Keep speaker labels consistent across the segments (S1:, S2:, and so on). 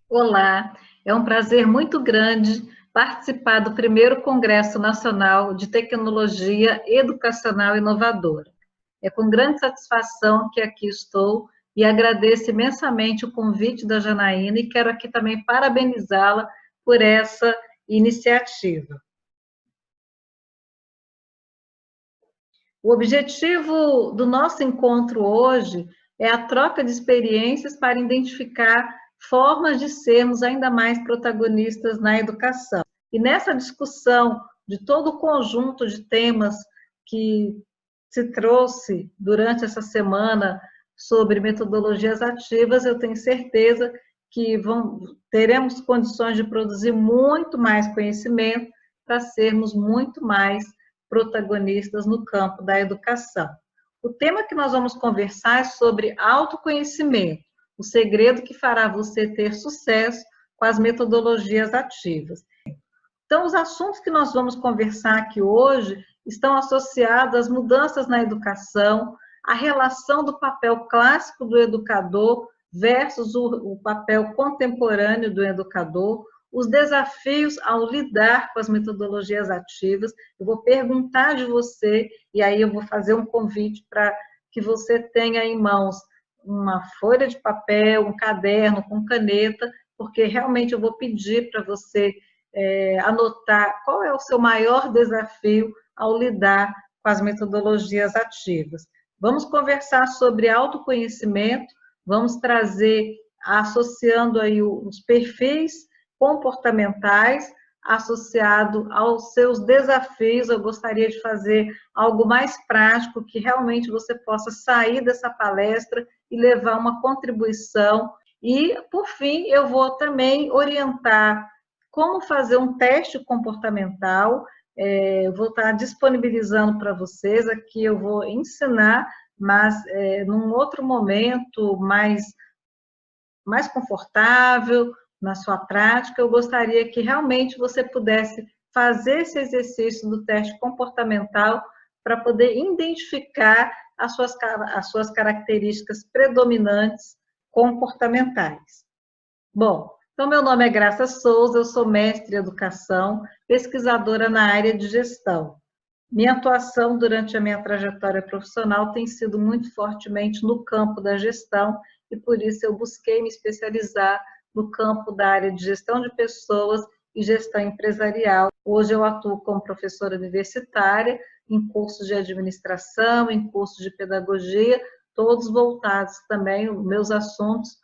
S1: Olá, é um prazer muito grande participar do primeiro Congresso Nacional de Tecnologia Educacional Inovadora. É com grande satisfação que aqui estou e agradeço imensamente o convite da Janaína e quero aqui também parabenizá-la por essa iniciativa. O objetivo do nosso encontro hoje é a troca de experiências para identificar formas de sermos ainda mais protagonistas na educação. E nessa discussão de todo o conjunto de temas que se trouxe durante essa semana sobre metodologias ativas, eu tenho certeza que teremos condições de produzir muito mais conhecimento para sermos muito mais protagonistas no campo da educação. O tema que nós vamos conversar é sobre autoconhecimento, o segredo que fará você ter sucesso com as metodologias ativas. Então, os assuntos que nós vamos conversar aqui hoje estão associados às mudanças na educação, a relação do papel clássico do educador versus o papel contemporâneo do educador, os desafios ao lidar com as metodologias ativas. Eu vou perguntar de você, e aí eu vou fazer um convite para que você tenha em mãos uma folha de papel, um caderno com caneta, porque realmente eu vou pedir para você anotar qual é o seu maior desafio ao lidar com as metodologias ativas. Vamos conversar sobre autoconhecimento, vamos trazer, associando aí os perfis comportamentais, associado aos seus desafios. Eu gostaria de fazer algo mais prático, que realmente você possa sair dessa palestra e levar uma contribuição. E, por fim, eu vou também orientar como fazer um teste comportamental. Eu vou estar disponibilizando para vocês, aqui eu vou ensinar, mas num outro momento mais confortável, na sua prática, eu gostaria que realmente você pudesse fazer esse exercício do teste comportamental para poder identificar as suas características predominantes comportamentais. Bom, então meu nome é Graça Souza, eu sou mestre em educação, pesquisadora na área de gestão. Minha atuação durante a minha trajetória profissional tem sido muito fortemente no campo da gestão e por isso eu busquei me especializar no campo da área de gestão de pessoas e gestão empresarial. Hoje eu atuo como professora universitária em cursos de administração, em cursos de pedagogia, todos voltados também, os meus assuntos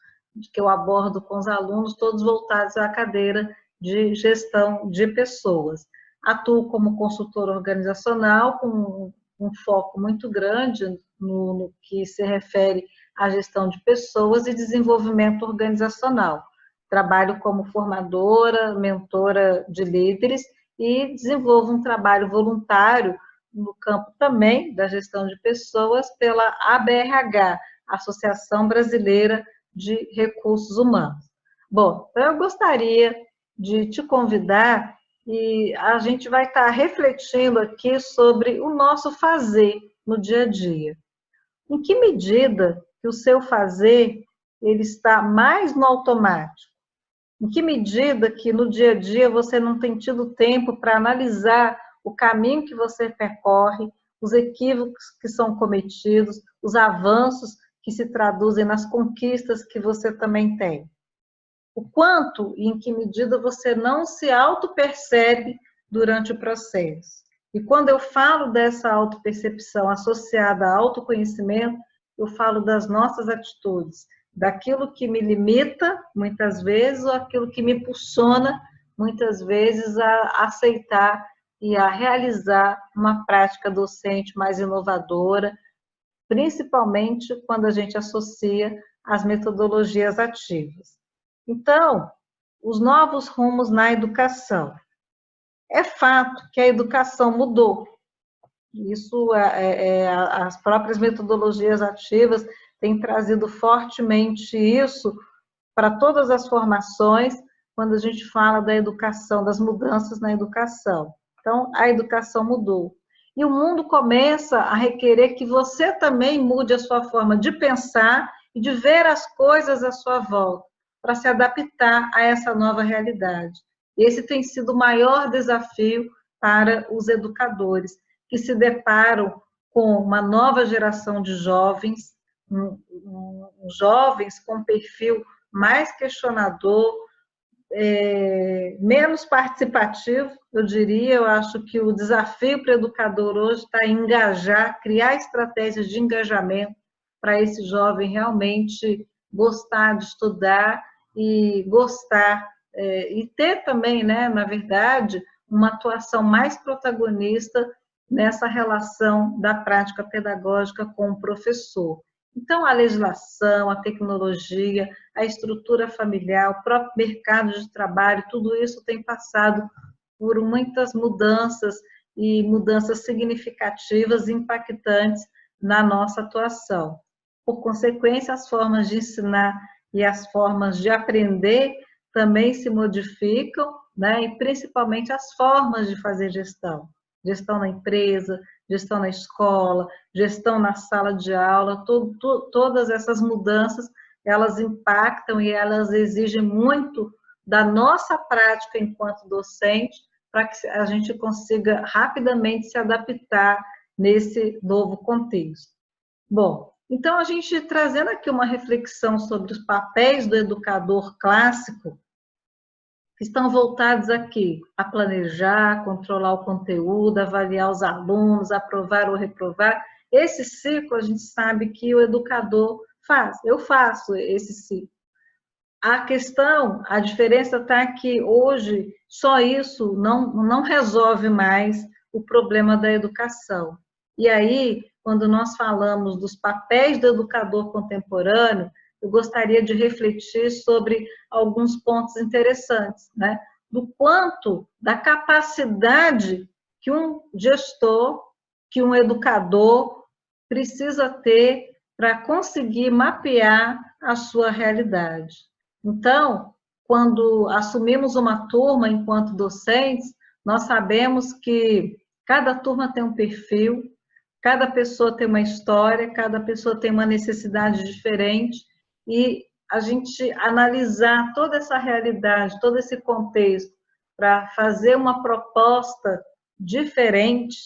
S1: que eu abordo com os alunos, todos voltados à cadeira de gestão de pessoas. Atuo como consultora organizacional, com um foco muito grande no que se refere à gestão de pessoas e desenvolvimento organizacional. Trabalho como formadora, mentora de líderes e desenvolvo um trabalho voluntário no campo também da gestão de pessoas pela ABRH, Associação Brasileira de Recursos Humanos. Bom, então eu gostaria de te convidar e a gente vai estar refletindo aqui sobre o nosso fazer no dia a dia. Em que medida que o seu fazer ele está mais no automático? Em que medida que no dia a dia você não tem tido tempo para analisar o caminho que você percorre, os equívocos que são cometidos, os avanços que se traduzem nas conquistas que você também tem? O quanto e em que medida você não se auto-percebe durante o processo? E quando eu falo dessa auto-percepção associada a autoconhecimento, eu falo das nossas atitudes, daquilo que me limita, muitas vezes, ou aquilo que me impulsiona, muitas vezes, a aceitar e a realizar uma prática docente mais inovadora, principalmente quando a gente associa as metodologias ativas. Então, os novos rumos na educação. É fato que a educação mudou. Isso, as próprias metodologias ativas têm trazido fortemente isso para todas as formações, quando a gente fala da educação, das mudanças na educação. Então, a educação mudou. E o mundo começa a requerer que você também mude a sua forma de pensar e de ver as coisas à sua volta. para se adaptar a essa nova realidade. Esse tem sido o maior desafio para os educadores, que se deparam com uma nova geração de jovens, jovens com perfil mais questionador, menos participativo, eu diria. Eu acho que o desafio para o educador hoje está em engajar, criar estratégias de engajamento para esse jovem realmente gostar de estudar e gostar, e ter também, né, na verdade, uma atuação mais protagonista nessa relação da prática pedagógica com o professor. Então, a legislação, a tecnologia, a estrutura familiar, o próprio mercado de trabalho, tudo isso tem passado por muitas mudanças, e mudanças significativas e impactantes na nossa atuação. Por consequência, as formas de ensinar e as formas de aprender também se modificam, né? E principalmente as formas de fazer gestão. Gestão na empresa, gestão na escola, gestão na sala de aula, todas essas mudanças, elas impactam e elas exigem muito da nossa prática enquanto docente, para que a gente consiga rapidamente se adaptar nesse novo contexto. Bom, então a gente trazendo aqui uma reflexão sobre os papéis do educador clássico, que estão voltados aqui a planejar, controlar o conteúdo, avaliar os alunos, aprovar ou reprovar. Esse ciclo a gente sabe que o educador faz, eu faço esse ciclo. A questão, a diferença está que hoje só isso não resolve mais o problema da educação. E aí, quando nós falamos dos papéis do educador contemporâneo, eu gostaria de refletir sobre alguns pontos interessantes, né? Do quanto, da capacidade que um gestor, que um educador precisa ter para conseguir mapear a sua realidade. Então, quando assumimos uma turma enquanto docentes, nós sabemos que cada turma tem um perfil, cada pessoa tem uma história, cada pessoa tem uma necessidade diferente, e a gente analisar toda essa realidade, todo esse contexto, para fazer uma proposta diferente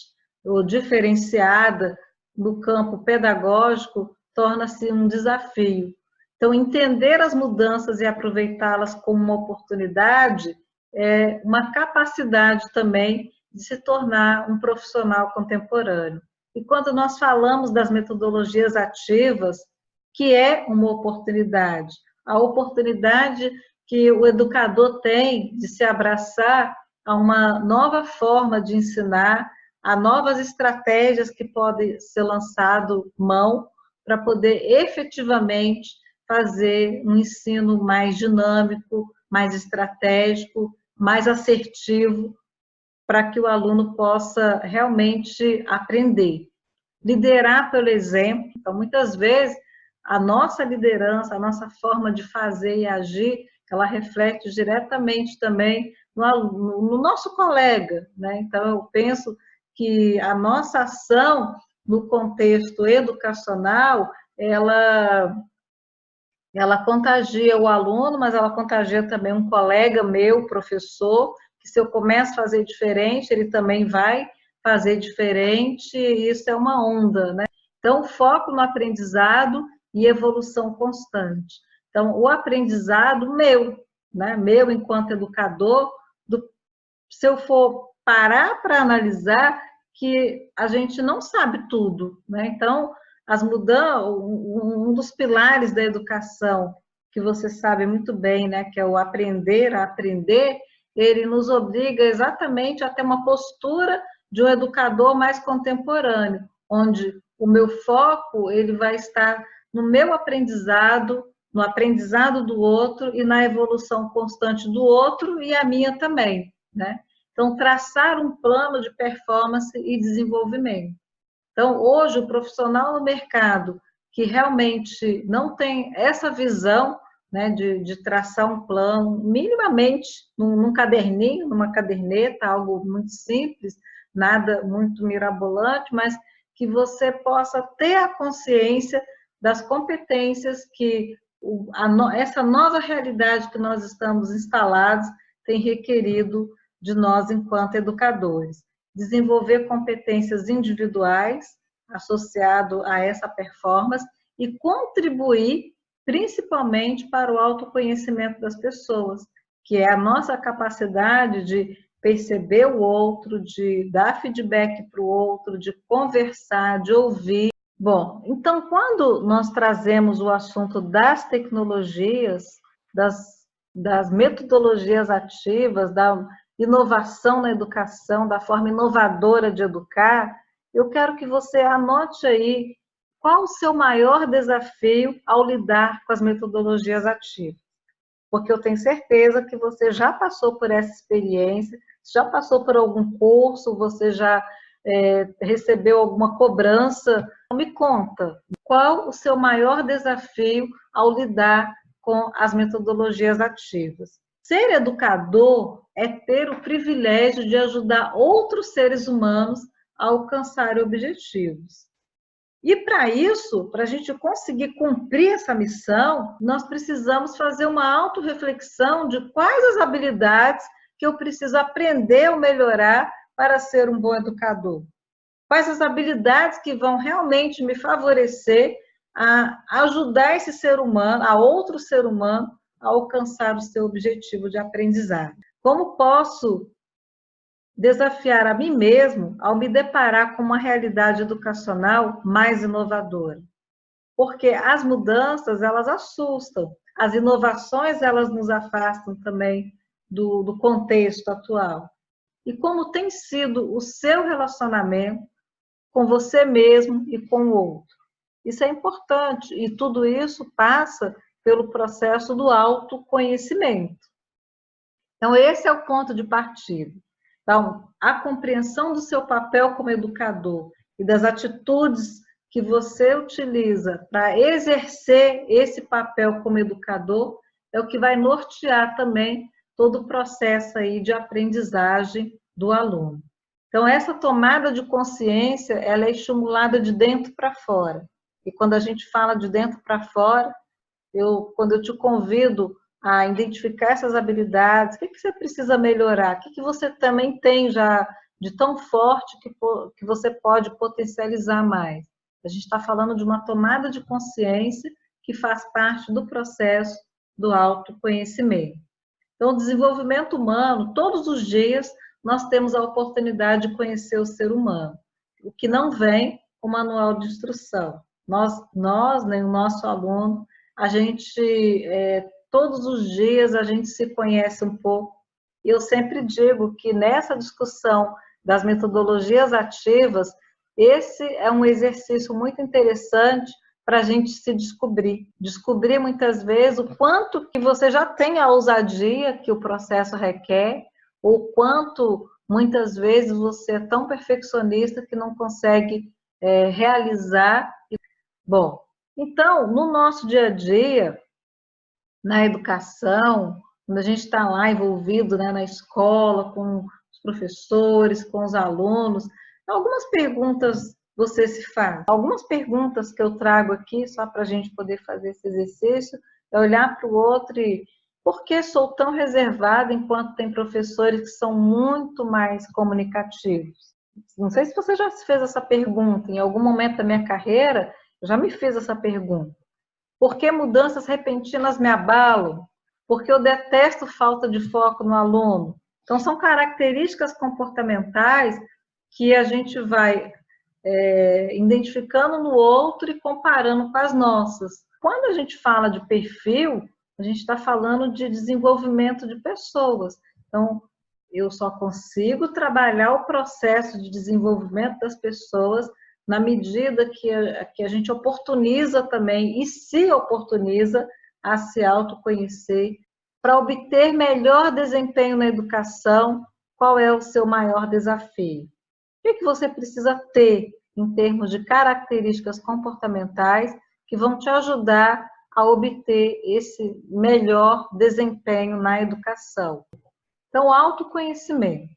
S1: ou diferenciada no campo pedagógico, torna-se um desafio. Então, entender as mudanças e aproveitá-las como uma oportunidade é uma capacidade também de se tornar um profissional contemporâneo. E quando nós falamos das metodologias ativas, que é uma oportunidade, a oportunidade que o educador tem de se abraçar a uma nova forma de ensinar, a novas estratégias que podem ser lançado mão para poder efetivamente fazer um ensino mais dinâmico, mais estratégico, mais assertivo, para que o aluno possa realmente aprender. Liderar pelo exemplo. Então, muitas vezes, a nossa liderança, a nossa forma de fazer e agir, ela reflete diretamente também no nosso colega, né? Então, eu penso que a nossa ação no contexto educacional, ela contagia o aluno, mas ela contagia também um colega meu, professor, que se eu começo a fazer diferente, ele também vai fazer diferente, e isso é uma onda, né? Então, foco no aprendizado e evolução constante. Então, o aprendizado meu, né? Meu enquanto educador, se eu for parar para analisar, que a gente não sabe tudo, né? Então, as mudanças, um dos pilares da educação, que você sabe muito bem, né, que é o aprender a aprender, ele nos obriga exatamente a ter uma postura de um educador mais contemporâneo, onde o meu foco ele vai estar no meu aprendizado, no aprendizado do outro e na evolução constante do outro e a minha também, né? Então, traçar um plano de performance e desenvolvimento. Então, hoje, o profissional no mercado que realmente não tem essa visão, né, de traçar um plano, minimamente, num caderninho, numa caderneta, algo muito simples, nada muito mirabolante, mas que você possa ter a consciência das competências que essa nova realidade que nós estamos instalados tem requerido de nós enquanto educadores. Desenvolver competências individuais associado a essa performance e contribuir principalmente para o autoconhecimento das pessoas, que é a nossa capacidade de perceber o outro, de dar feedback para o outro, de conversar, de ouvir. Bom, então, quando nós trazemos o assunto das tecnologias, das metodologias ativas, da inovação na educação, da forma inovadora de educar, eu quero que você anote aí qual o seu maior desafio ao lidar com as metodologias ativas. Porque eu tenho certeza que você já passou por essa experiência, já passou por algum curso, você já recebeu alguma cobrança. Me conta, qual o seu maior desafio ao lidar com as metodologias ativas? Ser educador é ter o privilégio de ajudar outros seres humanos a alcançar objetivos. E para isso, para a gente conseguir cumprir essa missão, nós precisamos fazer uma autorreflexão de quais as habilidades que eu preciso aprender ou melhorar para ser um bom educador. Quais as habilidades que vão realmente me favorecer a ajudar esse ser humano, a outro ser humano, a alcançar o seu objetivo de aprendizagem. Como posso desafiar a mim mesmo ao me deparar com uma realidade educacional mais inovadora? Porque as mudanças, elas assustam. As inovações, elas nos afastam também do contexto atual. E como tem sido o seu relacionamento com você mesmo e com o outro? Isso é importante, e tudo isso passa pelo processo do autoconhecimento. Então, esse é o ponto de partida. Então, a compreensão do seu papel como educador e das atitudes que você utiliza para exercer esse papel como educador é o que vai nortear também todo o processo aí de aprendizagem do aluno. Então, essa tomada de consciência, ela é estimulada de dentro para fora. E quando a gente fala de dentro para fora, quando eu te convido a identificar essas habilidades, o que você precisa melhorar? O que você também tem já de tão forte que você pode potencializar mais? A gente está falando de uma tomada de consciência que faz parte do processo do autoconhecimento. Então, o desenvolvimento humano, todos os dias, nós temos a oportunidade de conhecer o ser humano, o que não vem com manual de instrução. Nós, nem o nosso aluno, a gente, todos os dias, a gente se conhece um pouco. E eu sempre digo que nessa discussão das metodologias ativas, esse é um exercício muito interessante para a gente se descobrir. Descobrir muitas vezes o quanto que você já tem a ousadia que o processo requer, ou quanto muitas vezes você é tão perfeccionista que não consegue realizar. Bom, então, no nosso dia a dia, na educação, quando a gente está lá envolvido, né, na escola, com os professores, com os alunos, algumas perguntas você se faz. Algumas perguntas que eu trago aqui, só para a gente poder fazer esse exercício, é olhar para o outro e por que sou tão reservada enquanto tem professores que são muito mais comunicativos? Não sei se você já se fez essa pergunta, em algum momento da minha carreira, eu já me fiz essa pergunta. Por que mudanças repentinas me abalam? Porque eu detesto falta de foco no aluno. Então, são características comportamentais que a gente vai identificando no outro e comparando com as nossas. Quando a gente fala de perfil, a gente está falando de desenvolvimento de pessoas. Então, eu só consigo trabalhar o processo de desenvolvimento das pessoas na medida que a gente oportuniza também, e se oportuniza, a se autoconhecer, para obter melhor desempenho na educação. Qual é o seu maior desafio? O que você precisa ter em termos de características comportamentais que vão te ajudar a obter esse melhor desempenho na educação? Então, o autoconhecimento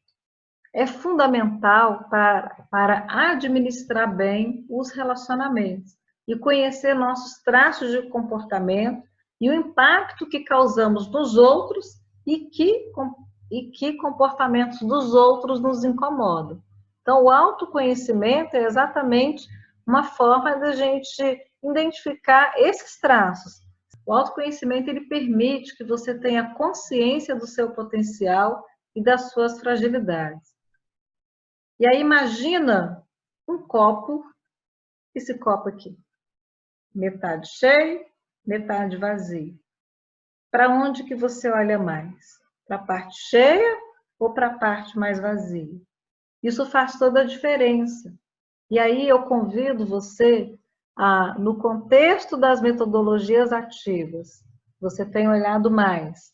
S1: é fundamental para administrar bem os relacionamentos e conhecer nossos traços de comportamento e o impacto que causamos nos outros e que comportamentos dos outros nos incomodam. Então, o autoconhecimento é exatamente uma forma da gente identificar esses traços. O autoconhecimento, ele permite que você tenha consciência do seu potencial e das suas fragilidades. E aí, imagina um copo, esse copo aqui, metade cheio, metade vazio. Para onde que você olha mais? Para a parte cheia ou para a parte mais vazia? Isso faz toda a diferença. E aí eu convido você a, no contexto das metodologias ativas, você tem olhado mais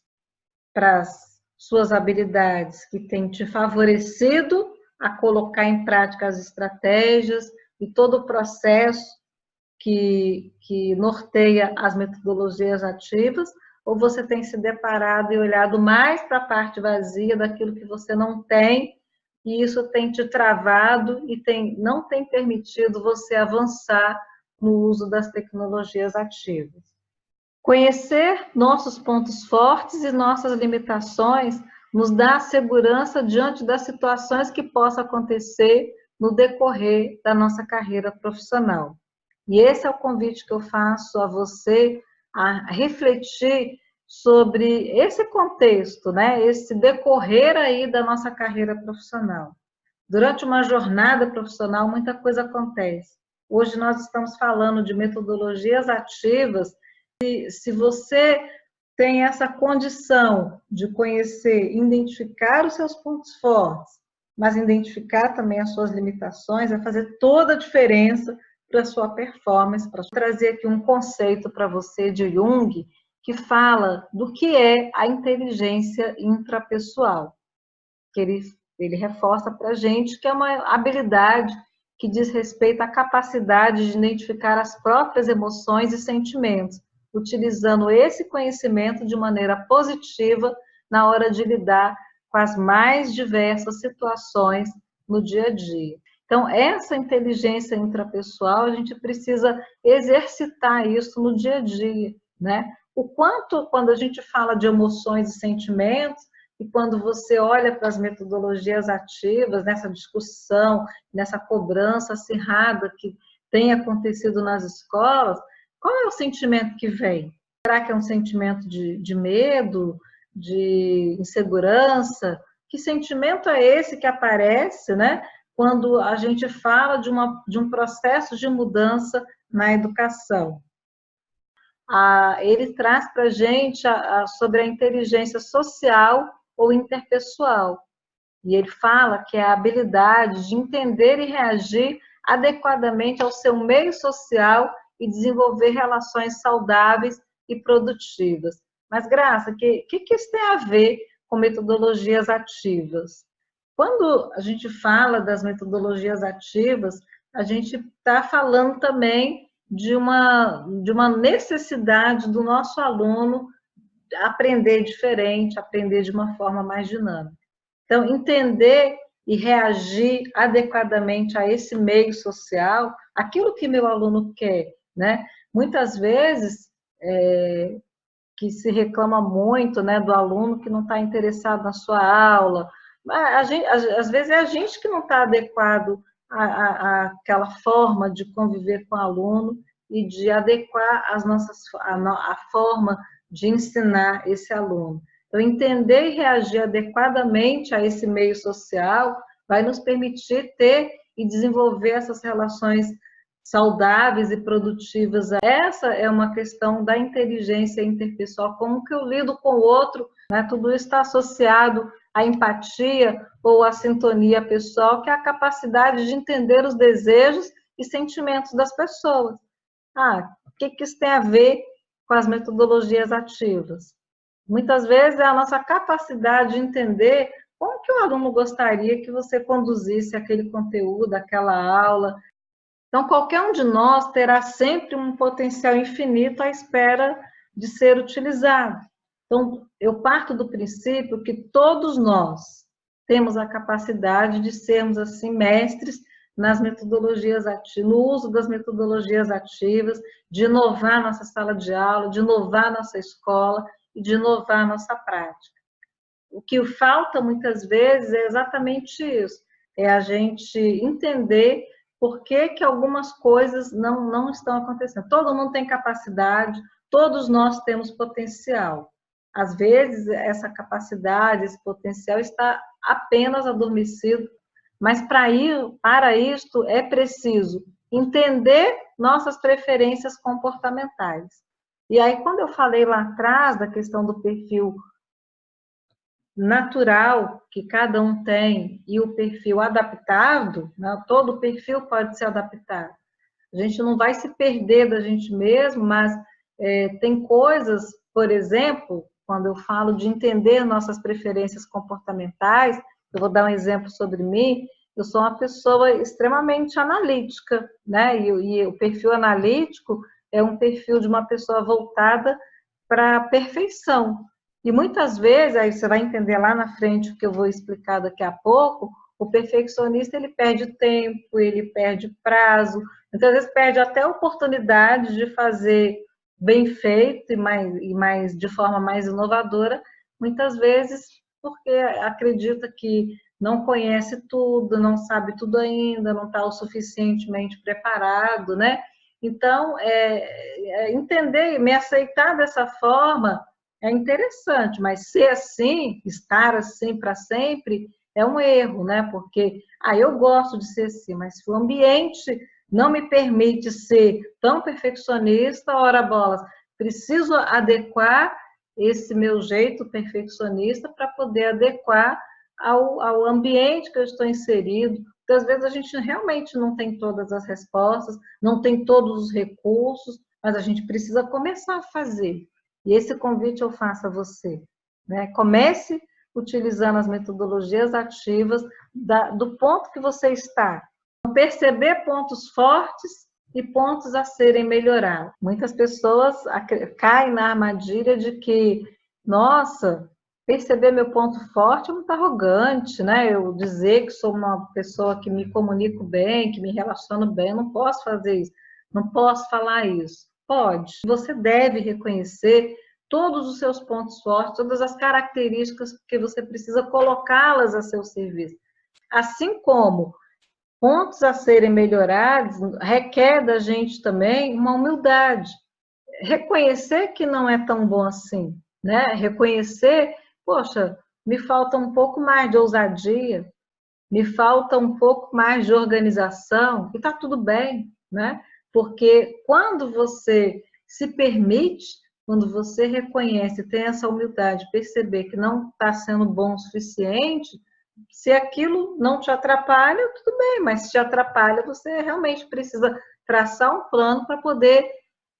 S1: para as suas habilidades que têm te favorecido a colocar em prática as estratégias e todo o processo que norteia as metodologias ativas, ou você tem se deparado e olhado mais para a parte vazia daquilo que você não tem, e isso tem te travado e não tem permitido você avançar no uso das tecnologias ativas. Conhecer nossos pontos fortes e nossas limitações nos dá segurança diante das situações que possam acontecer no decorrer da nossa carreira profissional. E esse é o convite que eu faço a você a refletir sobre esse contexto, né? Esse decorrer aí da nossa carreira profissional. Durante uma jornada profissional, muita coisa acontece. Hoje nós estamos falando de metodologias ativas. E se você tem essa condição de conhecer, identificar os seus pontos fortes, mas identificar também as suas limitações, vai fazer toda a diferença para a sua performance. Para trazer aqui um conceito para você de Jung, que fala do que é a inteligência intrapessoal, que ele reforça para a gente que é uma habilidade que diz respeito à capacidade de identificar as próprias emoções e sentimentos, utilizando esse conhecimento de maneira positiva na hora de lidar com as mais diversas situações no dia a dia. Então, essa inteligência intrapessoal, a gente precisa exercitar isso no dia a dia, né? O quanto, quando a gente fala de emoções e sentimentos, e quando você olha para as metodologias ativas, nessa discussão, nessa cobrança acirrada que tem acontecido nas escolas, qual é o sentimento que vem? Será que é um sentimento de medo, de insegurança? Que sentimento é esse que aparece, né, quando a gente fala de um processo de mudança na educação? Ele traz para a gente sobre a inteligência social ou interpessoal. E ele fala que é a habilidade de entender e reagir adequadamente ao seu meio social e desenvolver relações saudáveis e produtivas. Mas, Graça, o que isso tem a ver com metodologias ativas? Quando a gente fala das metodologias ativas, a gente está falando também de uma necessidade do nosso aluno aprender diferente, aprender de uma forma mais dinâmica. Então, entender e reagir adequadamente a esse meio social, aquilo que meu aluno quer, né? Muitas vezes, que se reclama muito, né, do aluno que não está interessado na sua aula, às vezes é a gente que não está adequado àquela forma de conviver com o aluno e de adequar a forma de ensinar esse aluno. Então, entender e reagir adequadamente a esse meio social vai nos permitir ter e desenvolver essas relações saudáveis e produtivas. Essa é uma questão da inteligência interpessoal, como que eu lido com o outro, né? Tudo isso está associado à empatia ou à sintonia pessoal, que é a capacidade de entender os desejos e sentimentos das pessoas. O que isso tem a ver com as metodologias ativas? Muitas vezes é a nossa capacidade de entender como que o aluno gostaria que você conduzisse aquele conteúdo, aquela aula. Então, qualquer um de nós terá sempre um potencial infinito à espera de ser utilizado. Então, eu parto do princípio que todos nós temos a capacidade de sermos, assim, mestres nas metodologias ativas, no uso das metodologias ativas, de inovar nossa sala de aula, de inovar nossa escola e de inovar nossa prática. O que falta muitas vezes é exatamente isso, é a gente entender por que que algumas coisas não estão acontecendo. Todo mundo tem capacidade, todos nós temos potencial. Às vezes, essa capacidade, esse potencial está apenas adormecido, mas para isto é preciso entender nossas preferências comportamentais. E aí, quando eu falei lá atrás da questão do perfil natural que cada um tem e o perfil adaptado, né? Todo perfil pode ser adaptado. A gente não vai se perder da gente mesmo, mas tem coisas, por exemplo, quando eu falo de entender nossas preferências comportamentais, eu vou dar um exemplo sobre mim, eu sou uma pessoa extremamente analítica, né? E o perfil analítico é um perfil de uma pessoa voltada para a perfeição. E muitas vezes, aí você vai entender lá na frente o que eu vou explicar daqui a pouco, o perfeccionista ele perde tempo, ele perde prazo, muitas vezes perde até a oportunidade de fazer bem feito de forma mais inovadora, muitas vezes porque acredita que não conhece tudo, não sabe tudo ainda, não está o suficientemente preparado, né? Então, entender e me aceitar dessa forma é interessante, mas ser assim, estar assim para sempre, é um erro, né? Porque, eu gosto de ser assim, mas se o ambiente não me permite ser tão perfeccionista, ora bolas, preciso adequar esse meu jeito perfeccionista para poder adequar ao ambiente que eu estou inserido. Porque às vezes a gente realmente não tem todas as respostas, não tem todos os recursos, mas a gente precisa começar a fazer. E esse convite eu faço a você, né? Comece utilizando as metodologias ativas do ponto que você está. Perceber pontos fortes e pontos a serem melhorados. Muitas pessoas caem na armadilha de que, nossa, perceber meu ponto forte é muito arrogante, né? Eu dizer que sou uma pessoa que me comunico bem, que me relaciono bem, eu não posso fazer isso, não posso falar isso. Pode. Você deve reconhecer todos os seus pontos fortes, todas as características que você precisa colocá-las a seu serviço. Assim como pontos a serem melhorados requer da gente também uma humildade. Reconhecer que não é tão bom assim, né? Reconhecer, poxa, me falta um pouco mais de ousadia, me falta um pouco mais de organização, e tá tudo bem, né? Porque quando você se permite, quando você reconhece, tem essa humildade, perceber que não está sendo bom o suficiente, se aquilo não te atrapalha, tudo bem, mas se te atrapalha, você realmente precisa traçar um plano para poder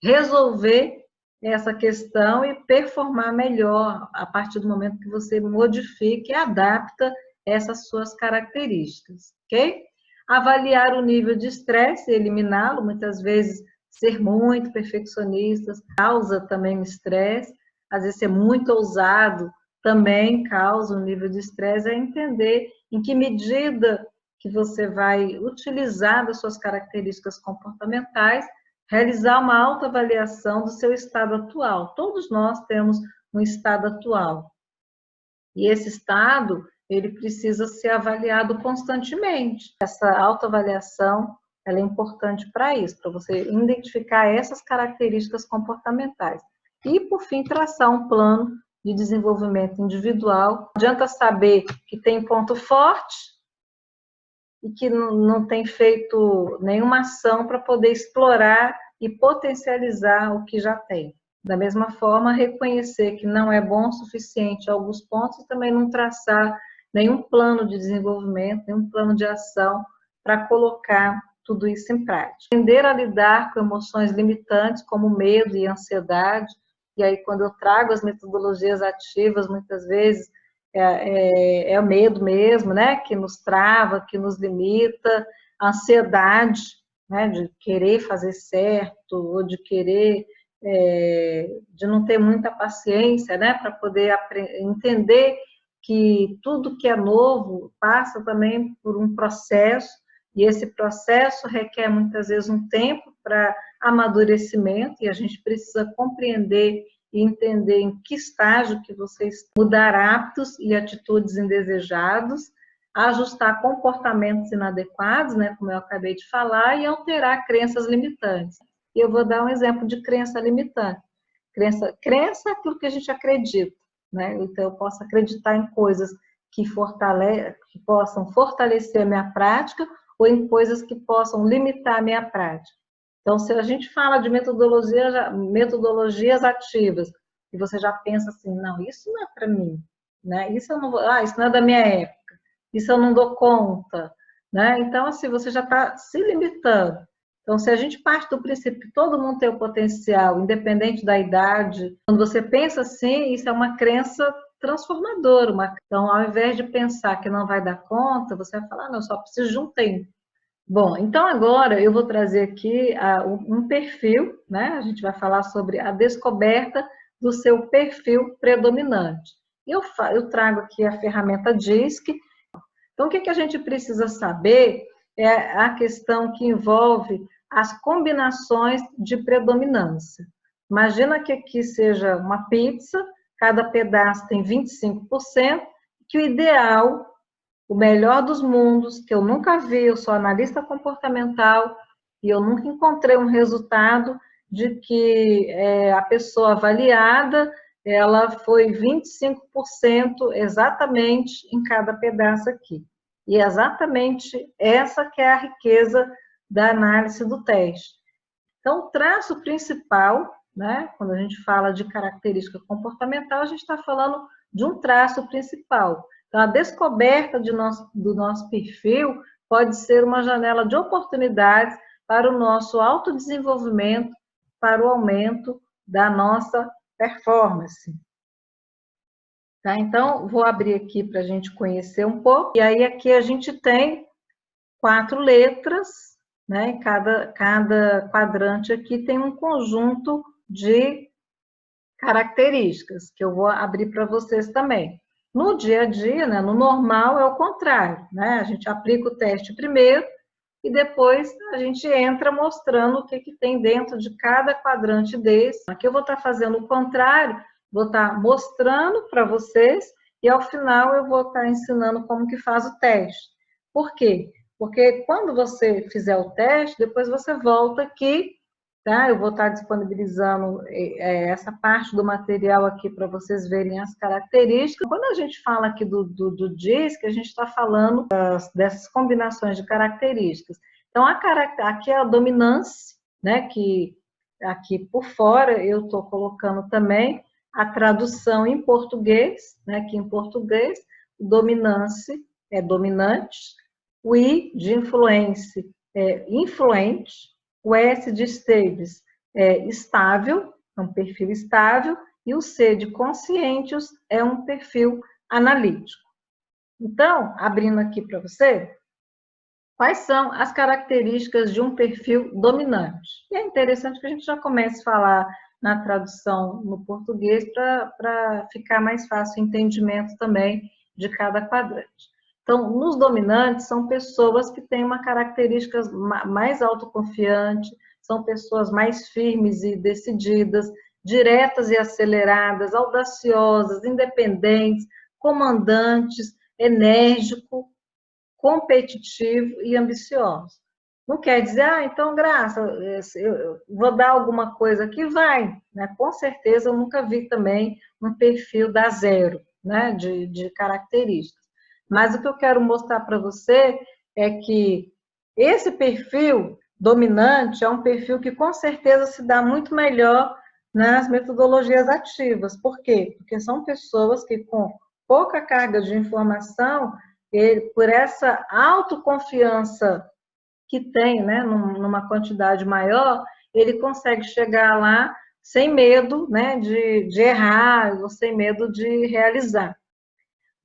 S1: resolver essa questão e performar melhor a partir do momento que você modifica e adapta essas suas características, ok? Avaliar o nível de estresse e eliminá-lo, muitas vezes ser muito perfeccionista causa também estresse, às vezes ser muito ousado também causa um nível de estresse, é entender em que medida que você vai utilizar das suas características comportamentais, realizar uma autoavaliação do seu estado atual. Todos nós temos um estado atual. E esse estado, ele precisa ser avaliado constantemente. Essa autoavaliação, ela é importante para isso, para você identificar essas características comportamentais. E, por fim, traçar um plano de desenvolvimento individual. Não adianta saber que tem ponto forte e que não tem feito nenhuma ação para poder explorar e potencializar o que já tem. Da mesma forma, reconhecer que não é bom o suficiente em alguns pontos e também não traçar nenhum plano de desenvolvimento, nenhum plano de ação para colocar tudo isso em prática. Aprender a lidar com emoções limitantes como medo e ansiedade. E aí, quando eu trago as metodologias ativas, muitas vezes é o medo mesmo, né? Que nos trava, que nos limita, a ansiedade, né? De querer fazer certo, ou de querer, de não ter muita paciência, né? Para poder entender que tudo que é novo passa também por um processo E esse processo requer muitas vezes um tempo para amadurecimento, e a gente precisa compreender e entender em que estágio que vocês mudar hábitos e atitudes indesejados, ajustar comportamentos inadequados, né, como eu acabei de falar, e alterar crenças limitantes. E eu vou dar um exemplo de crença limitante. Crença é aquilo que a gente acredita, né? Então, eu posso acreditar em coisas que possam fortalecer a minha prática ou em coisas que possam limitar a minha prática. Então, se a gente fala de metodologias ativas, e você já pensa assim, não, isso não é para mim, né? Isso eu não vou, isso não é da minha época, isso eu não dou conta, né? Então, assim, você já está se limitando. Então, se a gente parte do princípio que todo mundo tem o potencial, independente da idade, quando você pensa assim, isso é uma crença transformadora. Então, ao invés de pensar que não vai dar conta, você vai falar, não, eu só preciso de um tempo. Bom, então agora eu vou trazer aqui um perfil, né? A gente vai falar sobre a descoberta do seu perfil predominante. Eu trago aqui a ferramenta DISC. Então, o que a gente precisa saber é a questão que envolve as combinações de predominância. Imagina que aqui seja uma pizza, cada pedaço tem 25%, que o ideal, o melhor dos mundos, que eu nunca vi, eu sou analista comportamental, e eu nunca encontrei um resultado de que a pessoa avaliada, ela foi 25% exatamente em cada pedaço aqui. E é exatamente essa que é a riqueza da análise do teste. Então, o traço principal, né, quando a gente fala de característica comportamental, a gente está falando de um traço principal. Então, a descoberta do nosso perfil pode ser uma janela de oportunidades para o nosso autodesenvolvimento, para o aumento da nossa performance. Tá? Então, vou abrir aqui para a gente conhecer um pouco. E aí, aqui a gente tem 4 letras, né? Cada quadrante aqui tem um conjunto de características, que eu vou abrir para vocês também. No dia a dia, né, no normal, é o contrário, né? A gente aplica o teste primeiro e depois a gente entra mostrando o que tem dentro de cada quadrante desse. Aqui eu vou estar fazendo o contrário, vou estar mostrando para vocês e ao final eu vou estar ensinando como que faz o teste. Por quê? Porque quando você fizer o teste, depois você volta aqui, tá? Eu vou estar disponibilizando essa parte do material aqui para vocês verem as características. Quando a gente fala aqui do DISC, a gente está falando dessas combinações de características. Então, aqui é a dominância, né? Que aqui por fora eu estou colocando também a tradução em português, né? Que em português, dominância é dominante, o I de influência é influente, o S de stables é estável, é um perfil estável, e o C de conscientes é um perfil analítico. Então, abrindo aqui para você, quais são as características de um perfil dominante? E é interessante que a gente já comece a falar na tradução no português para ficar mais fácil o entendimento também de cada quadrante. Então, nos dominantes, são pessoas que têm uma característica mais autoconfiante, são pessoas mais firmes e decididas, diretas e aceleradas, audaciosas, independentes, comandantes, enérgico, competitivo e ambicioso. Não quer dizer, então, Graça, eu vou dar alguma coisa aqui, vai. Né? Com certeza, eu nunca vi também um perfil da zero, né? de características. Mas o que eu quero mostrar para você é que esse perfil dominante é um perfil que com certeza se dá muito melhor nas metodologias ativas. Por quê? Porque são pessoas que com pouca carga de informação, por essa autoconfiança que tem, né, numa quantidade maior, ele consegue chegar lá sem medo, né, de errar, ou sem medo de realizar.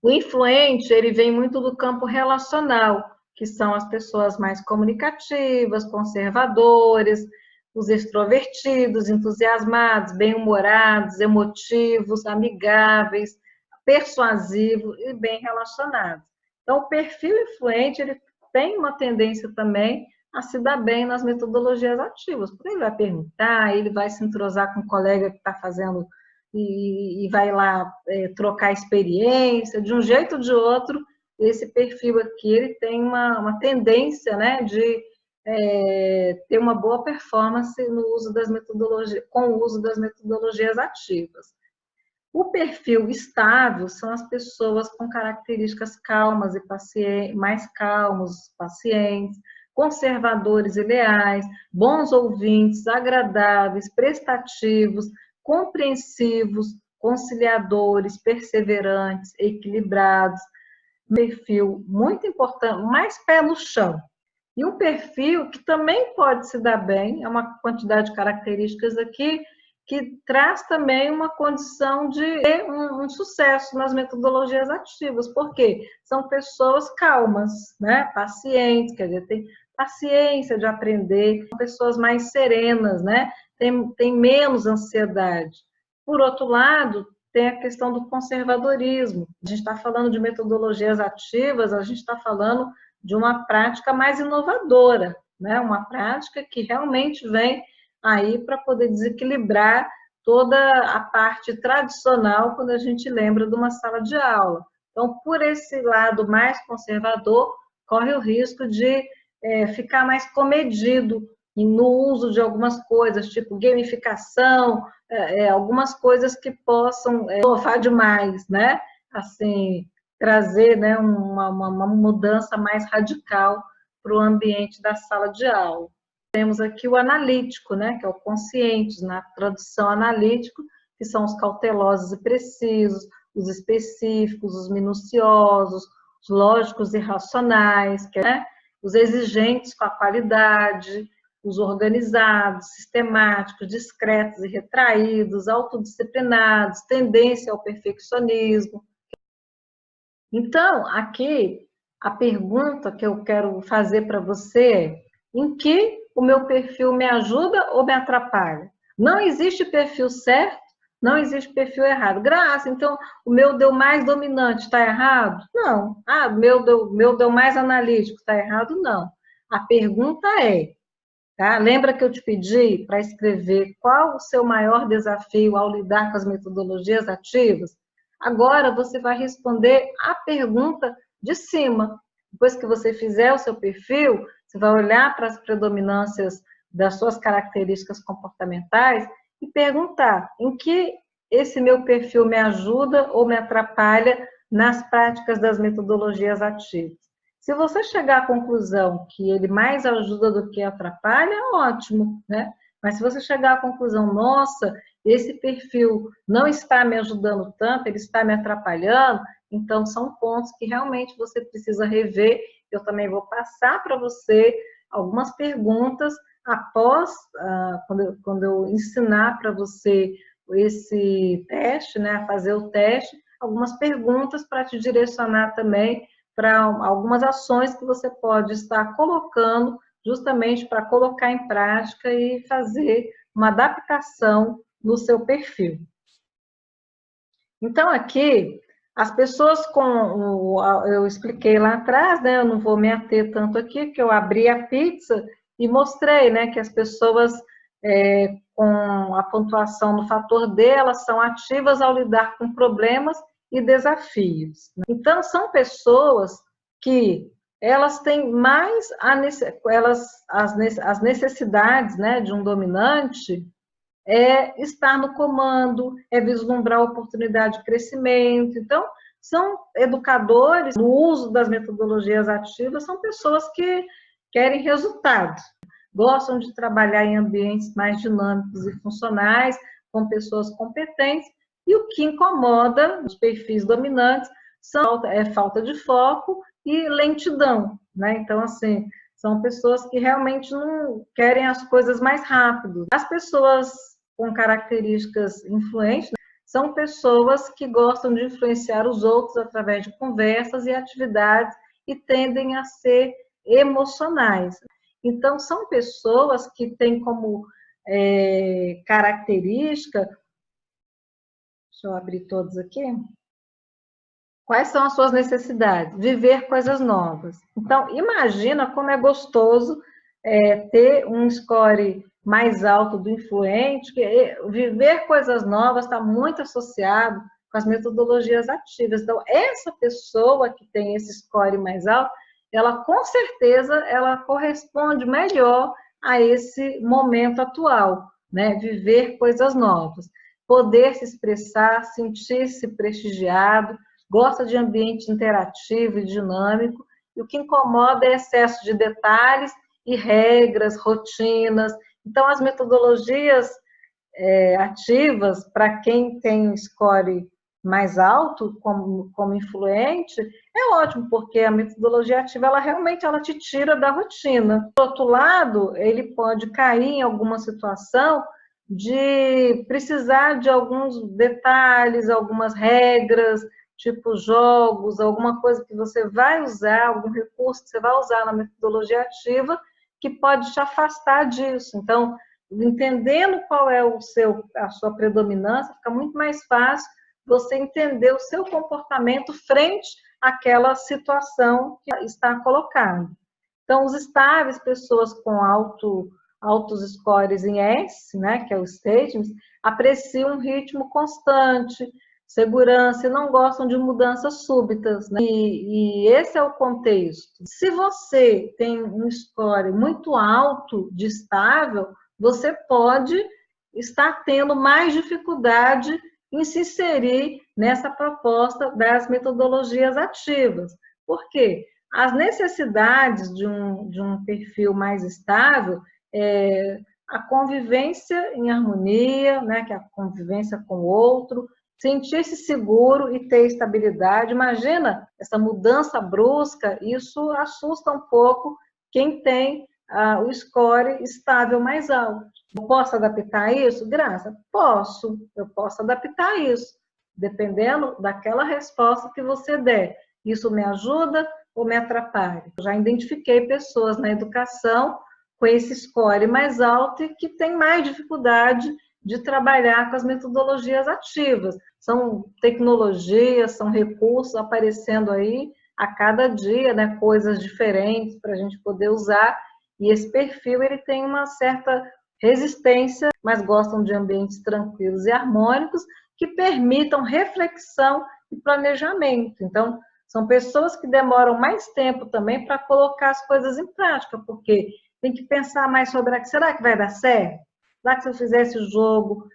S1: O influente, ele vem muito do campo relacional, que são as pessoas mais comunicativas, conservadores, os extrovertidos, entusiasmados, bem-humorados, emotivos, amigáveis, persuasivos e bem relacionados. Então, o perfil influente, ele tem uma tendência também a se dar bem nas metodologias ativas, porque ele vai perguntar, ele vai se entrosar com o colega que está fazendo e vai lá trocar experiência, de um jeito ou de outro, esse perfil aqui, ele tem uma tendência, né, de ter uma boa performance no uso das metodologias, com o uso das metodologias ativas. O perfil estável são as pessoas com características calmas e mais calmos, pacientes, conservadores e leais, bons ouvintes, agradáveis, prestativos, compreensivos, conciliadores, perseverantes, equilibrados. Perfil muito importante, mais pé no chão. E um perfil que também pode se dar bem, é uma quantidade de características aqui, que traz também uma condição de ter um sucesso nas metodologias ativas, porque são pessoas calmas, né? Pacientes, quer dizer, tem paciência de aprender, são pessoas mais serenas, né? Tem menos ansiedade. Por outro lado, tem a questão do conservadorismo. A gente está falando de metodologias ativas, a gente está falando de uma prática mais inovadora, né? Uma prática que realmente vem aí para poder desequilibrar toda a parte tradicional quando a gente lembra de uma sala de aula. Então, por esse lado mais conservador, corre o risco de ficar mais comedido no uso de algumas coisas, tipo gamificação, algumas coisas que possam inovar demais, né? Assim, trazer, né, uma mudança mais radical para o ambiente da sala de aula. Temos aqui o analítico, né, que é o consciente, na tradução analítico, que são os cautelosos e precisos, os específicos, os minuciosos, os lógicos e racionais, né, os exigentes com a qualidade, os organizados, sistemáticos, discretos e retraídos, autodisciplinados, tendência ao perfeccionismo. Então, aqui, a pergunta que eu quero fazer para você é: em que o meu perfil me ajuda ou me atrapalha? Não existe perfil certo, não existe perfil errado. Graça, então o meu deu mais dominante, está errado? Não. Ah, o meu deu mais analítico, está errado? Não. A pergunta é, tá? Lembra que eu te pedi para escrever qual o seu maior desafio ao lidar com as metodologias ativas? Agora você vai responder a pergunta de cima. Depois que você fizer o seu perfil, você vai olhar para as predominâncias das suas características comportamentais e perguntar em que esse meu perfil me ajuda ou me atrapalha nas práticas das metodologias ativas. Se você chegar à conclusão que ele mais ajuda do que atrapalha, ótimo, né? Mas se você chegar à conclusão, nossa, esse perfil não está me ajudando tanto, ele está me atrapalhando, então são pontos que realmente você precisa rever. Eu também vou passar para você algumas perguntas após, quando eu ensinar para você esse teste, né, a fazer o teste, algumas perguntas para te direcionar também para algumas ações que você pode estar colocando justamente para colocar em prática e fazer uma adaptação no seu perfil. Então, aqui, as pessoas eu expliquei lá atrás, né, eu não vou me ater tanto aqui, que eu abri a pizza e mostrei, né, que as pessoas com a pontuação no fator D, elas são ativas ao lidar com problemas e desafios. Então, são pessoas que elas têm mais as necessidades, né, de um dominante estar no comando, vislumbrar a oportunidade de crescimento. Então, são educadores, no uso das metodologias ativas, são pessoas que querem resultados, gostam de trabalhar em ambientes mais dinâmicos e funcionais, com pessoas competentes, e o que incomoda os perfis dominantes falta de foco e lentidão, né? Então, assim, são pessoas que realmente não querem as coisas mais rápido. As pessoas com características influentes são pessoas que gostam de influenciar os outros através de conversas e atividades e tendem a ser emocionais. Então, são pessoas que têm como característica, deixa eu abrir todos aqui, Quais são as suas necessidades? Viver coisas novas. Então, imagina como é gostoso ter um score mais alto do influente, que viver coisas novas está muito associado com as metodologias ativas. Então, essa pessoa que tem esse score mais alto, ela com certeza ela corresponde melhor a esse momento atual, né? Viver coisas novas, poder se expressar, sentir-se prestigiado, gosta de ambiente interativo e dinâmico, e o que incomoda é excesso de detalhes e regras, rotinas. Então, as metodologias ativas, para quem tem um score mais alto, como influente, é ótimo, porque a metodologia ativa, ela realmente te tira da rotina. Por outro lado, ele pode cair em alguma situação de precisar de alguns detalhes, algumas regras, tipo jogos, alguma coisa que você vai usar, algum recurso que você vai usar na metodologia ativa, que pode te afastar disso. Então, entendendo qual é a sua predominância, fica muito mais fácil você entender o seu comportamento frente àquela situação que está colocada. Então, os estáveis, pessoas com altos scores em S, né, que é o statements, apreciam um ritmo constante, segurança, e não gostam de mudanças súbitas, né? E esse é o contexto. Se você tem um score muito alto de estável, você pode estar tendo mais dificuldade em se inserir nessa proposta das metodologias ativas. Por quê? As necessidades de um perfil mais estável a convivência em harmonia, né, que é a convivência com o outro, sentir-se seguro e ter estabilidade. Imagina essa mudança brusca, isso assusta um pouco quem tem o score estável mais alto. Eu posso adaptar isso? Graça, posso. Eu posso adaptar isso, dependendo daquela resposta que você der. Isso me ajuda ou me atrapalha? Eu já identifiquei pessoas na educação com esse score mais alto e que tem mais dificuldade de trabalhar com as metodologias ativas. São tecnologias, são recursos aparecendo aí a cada dia, né, coisas diferentes para a gente poder usar, e esse perfil ele tem uma certa resistência, mas gostam de ambientes tranquilos e harmônicos que permitam reflexão e planejamento. Então, são pessoas que demoram mais tempo também para colocar as coisas em prática, porque tem que pensar mais sobre, será que vai dar certo? Será que se eu fizer esse jogo,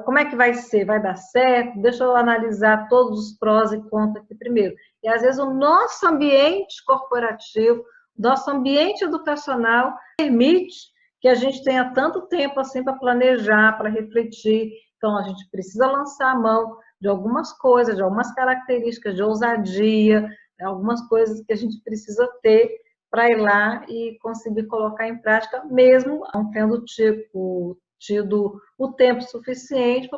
S1: como é que vai ser? Vai dar certo? Deixa eu analisar todos os prós e contras aqui primeiro. E às vezes o nosso ambiente corporativo, nosso ambiente educacional permite que a gente tenha tanto tempo assim para planejar, para refletir. Então a gente precisa lançar a mão de algumas coisas, de algumas características de ousadia, algumas coisas que a gente precisa ter para ir lá e conseguir colocar em prática, mesmo não tendo tido o tempo suficiente.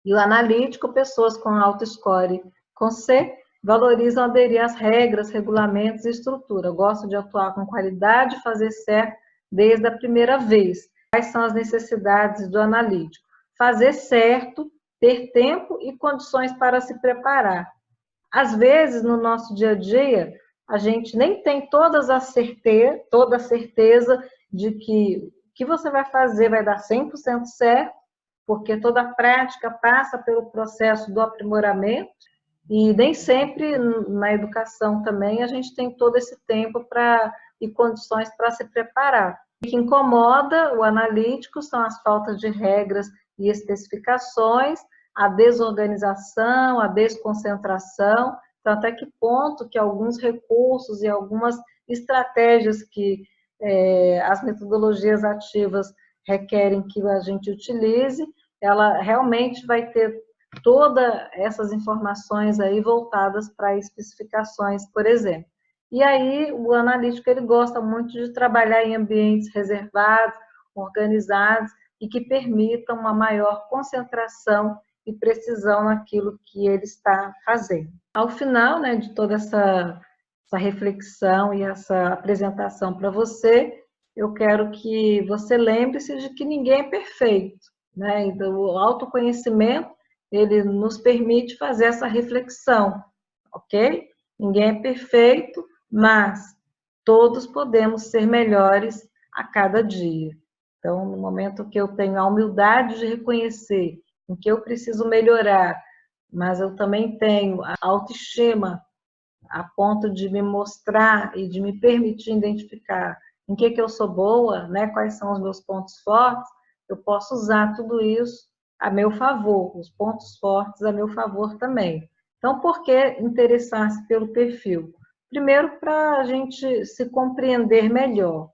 S1: E o analítico, pessoas com alto score com C, valorizam aderir às regras, regulamentos e estrutura. Gostam de atuar com qualidade, fazer certo desde a primeira vez. Quais são as necessidades do analítico? Fazer certo, ter tempo e condições para se preparar. Às vezes, no nosso dia a dia, a gente nem tem toda a certeza de que o que você vai fazer vai dar 100% certo, porque toda a prática passa pelo processo do aprimoramento, e nem sempre na educação também a gente tem todo esse tempo e condições para se preparar. O que incomoda o analítico são as faltas de regras e especificações, a desorganização, a desconcentração. Então, até que ponto que alguns recursos e algumas estratégias que as metodologias ativas requerem que a gente utilize, ela realmente vai ter todas essas informações aí voltadas para especificações, por exemplo. E aí, o analítico, ele gosta muito de trabalhar em ambientes reservados, organizados, e que permitam uma maior concentração e precisão naquilo que ele está fazendo. Ao final, né, de toda essa reflexão e essa apresentação para você, eu quero que você lembre-se de que ninguém é perfeito, né? Então, o autoconhecimento, ele nos permite fazer essa reflexão. ok? Ninguém é perfeito, mas todos podemos ser melhores a cada dia. Então, no momento que eu tenho a humildade de reconhecer em que eu preciso melhorar, mas eu também tenho a autoestima a ponto de me mostrar e de me permitir identificar em que eu sou boa, né? Quais são os meus pontos fortes, eu posso usar tudo isso a meu favor, os pontos fortes a meu favor também. Então, por que interessar-se pelo perfil? Primeiro, para a gente se compreender melhor.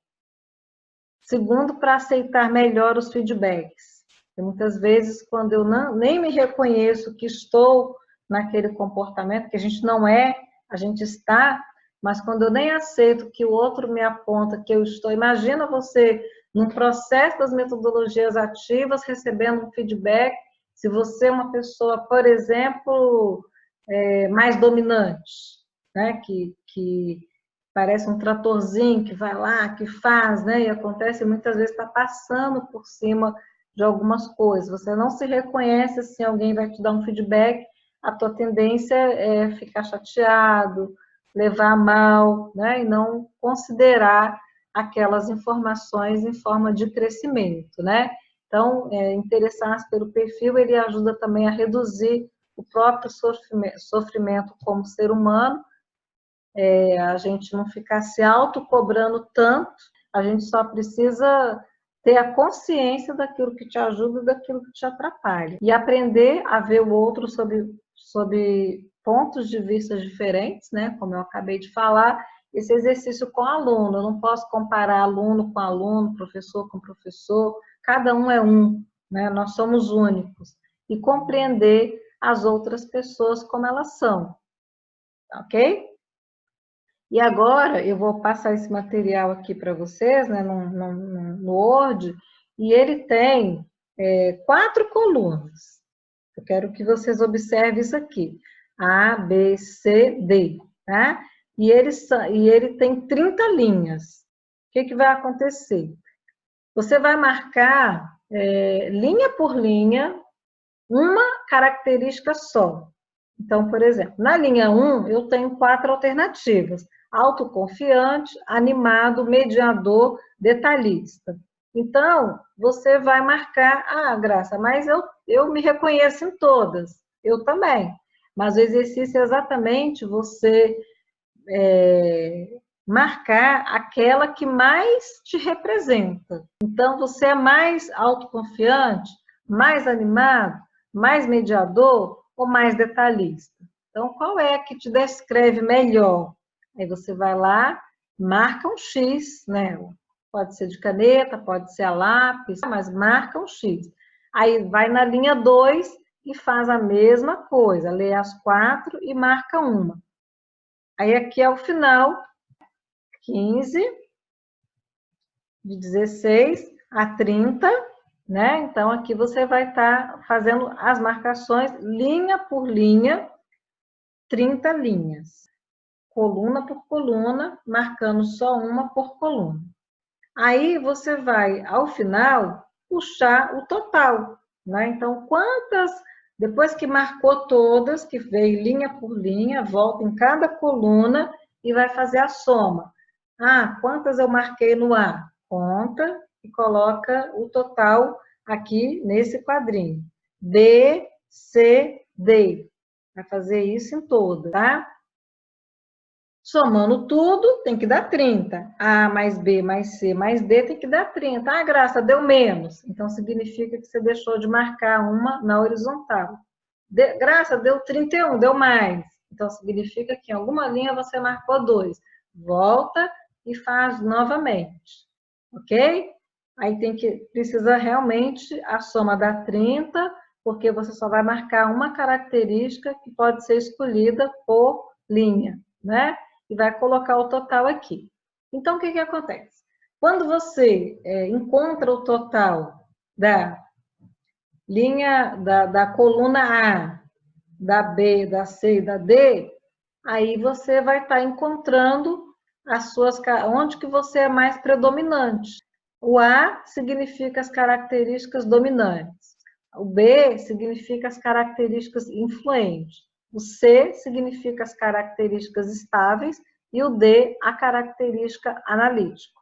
S1: Segundo, para aceitar melhor os feedbacks. E muitas vezes, quando eu nem me reconheço que estou naquele comportamento, que a gente não é, a gente está, mas quando eu nem aceito que o outro me aponta que eu estou, imagina você num processo das metodologias ativas, recebendo um feedback, se você é uma pessoa, por exemplo, mais dominante, né, que parece um tratorzinho que vai lá, que faz, né, e acontece muitas vezes está passando por cima de algumas coisas, você não se reconhece, assim, alguém vai te dar um feedback, a tua tendência é ficar chateado, levar a mal, né, e não considerar aquelas informações em forma de crescimento, né? Então, interessar-se pelo perfil, ele ajuda também a reduzir o próprio sofrimento como ser humano, a gente não ficar se autocobrando tanto, a gente só precisa ter a consciência daquilo que te ajuda e daquilo que te atrapalha. E aprender a ver o outro sob pontos de vista diferentes, né? Como eu acabei de falar, esse exercício com aluno. Eu não posso comparar aluno com aluno, professor com professor. Cada um é um, né? Nós somos únicos. E compreender as outras pessoas como elas são. Ok? E agora eu vou passar esse material aqui para vocês, né, no Word, e ele tem 4 colunas. Eu quero que vocês observem isso aqui. A, B, C, D, tá? E ele tem 30 linhas. O que vai acontecer? Você vai marcar, linha por linha, uma característica só. Então, por exemplo, na linha 1, eu tenho 4 alternativas. Autoconfiante, animado, mediador, detalhista. Então, você vai marcar, Graça, mas eu me reconheço em todas. Eu também. Mas o exercício é exatamente você marcar aquela que mais te representa. Então, você é mais autoconfiante, mais animado, mais mediador ou mais detalhista? Então, qual é a que te descreve melhor? Aí você vai lá, marca um X, né? Pode ser de caneta, pode ser a lápis, mas marca um X. Aí vai na linha 2 e faz a mesma coisa, lê as 4 e marca uma. Aí aqui é o final, 15, de 16 a 30, né? Então, aqui você vai estar fazendo as marcações linha por linha, 30 linhas. Coluna por coluna, marcando só uma por coluna. Aí, você vai, ao final, puxar o total, né? Então, depois que marcou todas, que veio linha por linha, volta em cada coluna e vai fazer a soma. Quantas eu marquei no A? Conta e coloca o total aqui nesse quadrinho. B, C, D. Vai fazer isso em todas, tá? Somando tudo, tem que dar 30. A mais B mais C mais D tem que dar 30. Graça, deu menos. Então, significa que você deixou de marcar uma na horizontal. Graça, deu 31, deu mais. Então, significa que em alguma linha você marcou 2. Volta e faz novamente. Ok? Aí precisa realmente a soma dar 30, porque você só vai marcar uma característica que pode ser escolhida por linha, né? E vai colocar o total aqui. Então, o que acontece? Quando você encontra o total da linha, da coluna A, da B, da C e da D, aí você vai estar encontrando onde que você é mais predominante. O A significa as características dominantes. O B significa as características influentes. O C significa as características estáveis e o D, a característica analítico.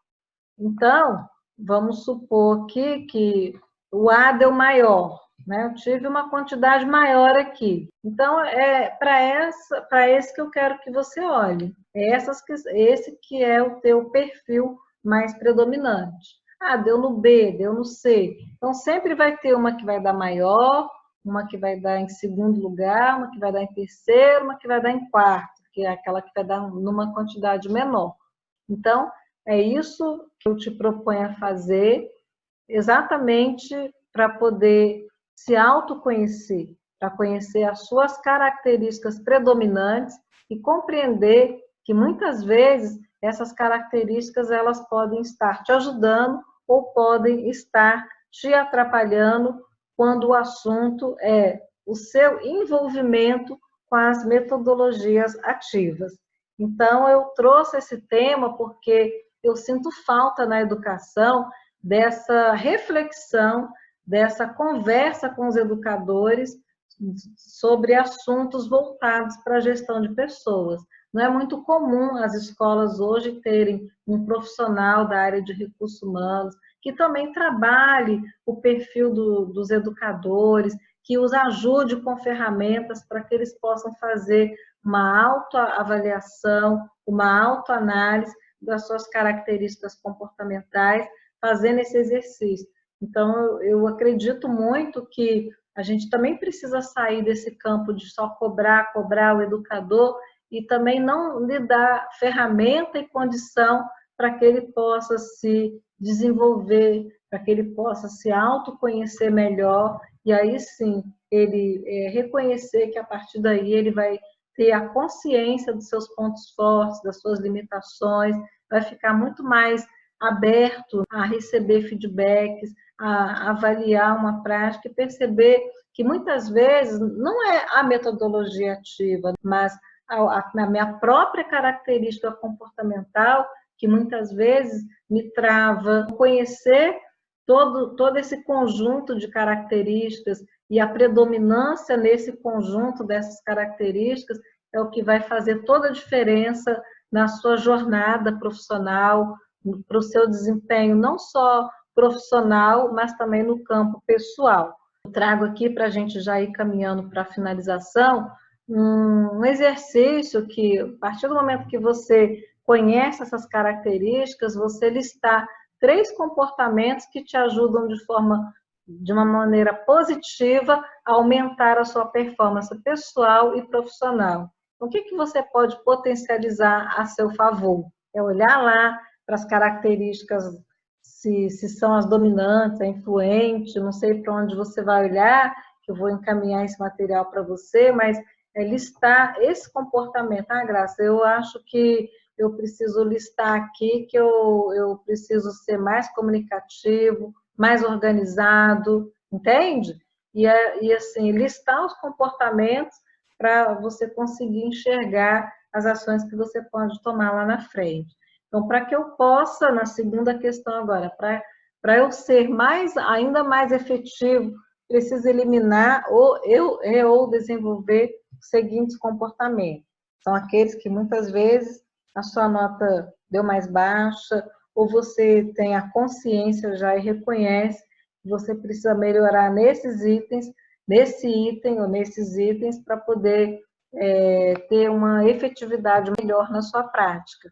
S1: Então, vamos supor aqui que o A deu maior, né? Eu tive uma quantidade maior aqui. Então, é para esse que eu quero que você olhe. Esse que é o teu perfil mais predominante. Ah, deu no B, deu no C. Então, sempre vai ter uma que vai dar maior, uma que vai dar em segundo lugar, uma que vai dar em terceiro, uma que vai dar em quarto, que é aquela que vai dar numa quantidade menor. Então, é isso que eu te proponho a fazer, exatamente para poder se autoconhecer, para conhecer as suas características predominantes e compreender que muitas vezes essas características elas podem estar te ajudando ou podem estar te atrapalhando quando o assunto é o seu envolvimento com as metodologias ativas. Então, eu trouxe esse tema porque eu sinto falta na educação dessa reflexão, dessa conversa com os educadores sobre assuntos voltados para a gestão de pessoas. Não é muito comum as escolas hoje terem um profissional da área de recursos humanos que também trabalhe o perfil dos educadores, que os ajude com ferramentas para que eles possam fazer uma autoavaliação, uma autoanálise das suas características comportamentais, fazendo esse exercício. Então, eu acredito muito que a gente também precisa sair desse campo de só cobrar o educador e também não lhe dar ferramenta e condição para que ele possa se desenvolver, para que ele possa se autoconhecer melhor e aí sim ele reconhecer que a partir daí ele vai ter a consciência dos seus pontos fortes, das suas limitações, vai ficar muito mais aberto a receber feedbacks, a avaliar uma prática e perceber que muitas vezes não é a metodologia ativa, mas a minha própria característica comportamental que muitas vezes me trava conhecer todo esse conjunto de características e a predominância nesse conjunto dessas características é o que vai fazer toda a diferença na sua jornada profissional, para o seu desempenho, não só profissional, mas também no campo pessoal. Eu trago aqui para a gente já ir caminhando para a finalização, um exercício que, a partir do momento que você conhece essas características, você listar 3 comportamentos que te ajudam de uma maneira positiva a aumentar a sua performance pessoal e profissional. Então, o que você pode potencializar a seu favor? É olhar lá para as características, se são as dominantes, a influente, não sei para onde você vai olhar, que eu vou encaminhar esse material para você, mas listar esse comportamento. Ah, Graça, eu acho que eu preciso listar aqui que eu preciso ser mais comunicativo, mais organizado, entende? E assim, listar os comportamentos para você conseguir enxergar as ações que você pode tomar lá na frente. Então, para que eu possa, na segunda questão agora, para eu ser ainda mais efetivo, preciso eliminar ou desenvolver os seguintes comportamentos. São aqueles que muitas vezes a sua nota deu mais baixa, ou você tem a consciência já e reconhece que você precisa melhorar nesses itens, nesse item ou nesses itens, para poder ter uma efetividade melhor na sua prática.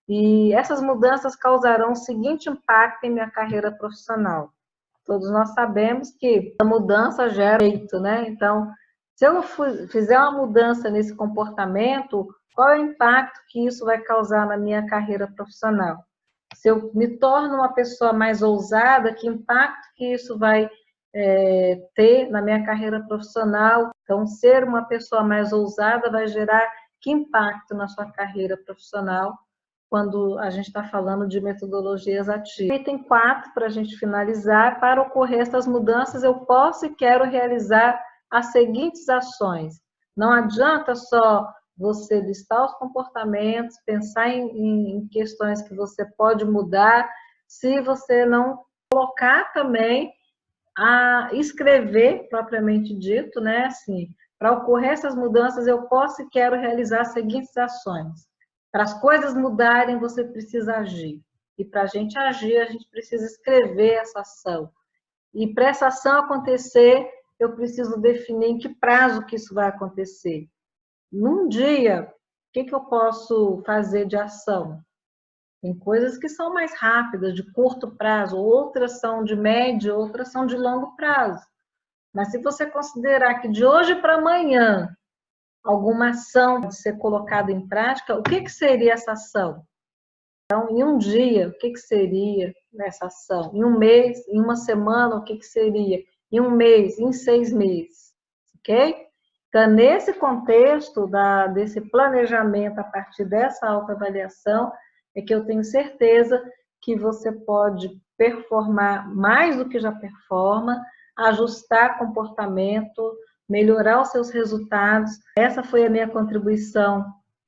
S1: E essas mudanças causarão o seguinte impacto em minha carreira profissional. Todos nós sabemos que a mudança gera efeito, né? Então, se eu fizer uma mudança nesse comportamento, qual é o impacto que isso vai causar na minha carreira profissional? Se eu me torno uma pessoa mais ousada, que impacto que isso vai ter na minha carreira profissional? Então, ser uma pessoa mais ousada vai gerar que impacto na sua carreira profissional? Quando a gente está falando de metodologias ativas. Item 4, para a gente finalizar, para ocorrer essas mudanças, eu posso e quero realizar as seguintes ações. Não adianta só você listar os comportamentos, pensar em questões que você pode mudar, se você não colocar também a escrever, propriamente dito, né? Assim, para ocorrer essas mudanças, eu posso e quero realizar as seguintes ações. Para as coisas mudarem, você precisa agir. E para a gente agir, a gente precisa escrever essa ação. E para essa ação acontecer, eu preciso definir em que prazo que isso vai acontecer. Num dia, o que eu posso fazer de ação? Tem coisas que são mais rápidas, de curto prazo, outras são de médio, outras são de longo prazo. Mas se você considerar que de hoje para amanhã alguma ação pode ser colocada em prática, o que seria essa ação? Então, em um dia, o que seria essa ação? Em um mês, em uma semana, o que seria? Em um mês, em 6 meses, ok? Então, nesse contexto desse planejamento, a partir dessa autoavaliação, é que eu tenho certeza que você pode performar mais do que já performa, ajustar comportamento, melhorar os seus resultados. Essa foi a minha contribuição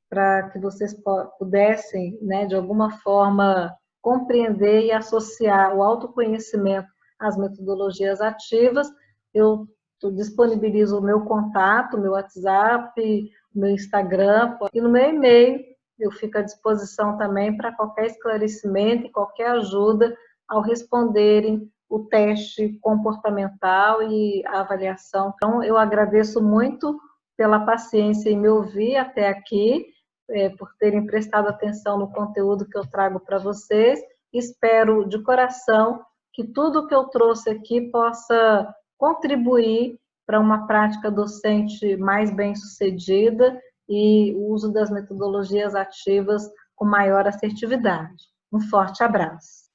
S1: para que vocês pudessem, né, de alguma forma, compreender e associar o autoconhecimento às metodologias ativas. Eu disponibilizo o meu contato, meu WhatsApp, meu Instagram e no meu e-mail. Eu fico à disposição também para qualquer esclarecimento e qualquer ajuda ao responderem o teste comportamental e a avaliação. Então, eu agradeço muito pela paciência em me ouvir até aqui, por terem prestado atenção no conteúdo que eu trago para vocês. Espero de coração que tudo que eu trouxe aqui possa contribuir para uma prática docente mais bem-sucedida e o uso das metodologias ativas com maior assertividade. Um forte abraço.